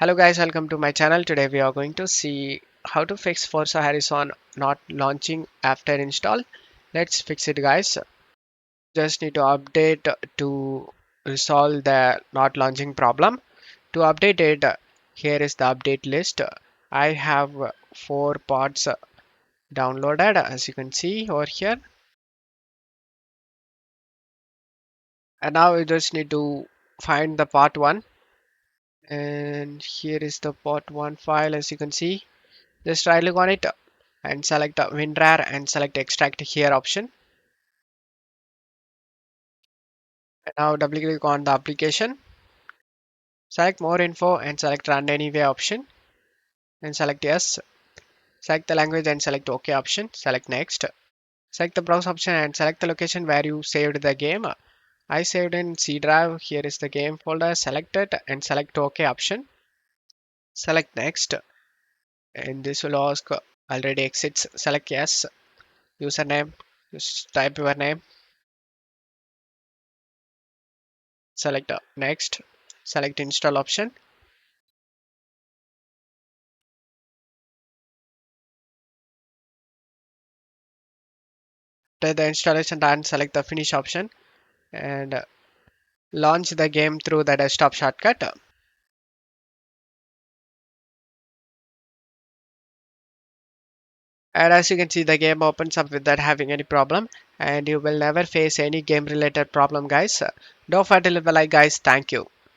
Hello guys, welcome to my channel. Today we are going to see how to fix Forza Horizon not launching after install. Let's fix it guys. Just need to update to resolve the not launching problem. To update it, here is the update list. I have 4 parts downloaded as you can see over here. And now we just need to find the part 1. And here is the part 1 file as you can see. Just right click on it and select WinRAR and select extract here option. And now double click on the application. Select more info and select run anyway option and select yes. Select the language and select OK option. Select next. Select the browse option and select the location where you saved the game. I saved in C drive. Here is the game folder. Select it and select OK option. Select next. And this will ask already exits. Select yes. Username. Just type your name. Select next. Select install option. After the installation done, select the finish option and launch the game through the desktop shortcut. And as you can see, the game opens up without having any problem, and you will never face any game related problem guys. Don't forget to leave a like guys. Thank you.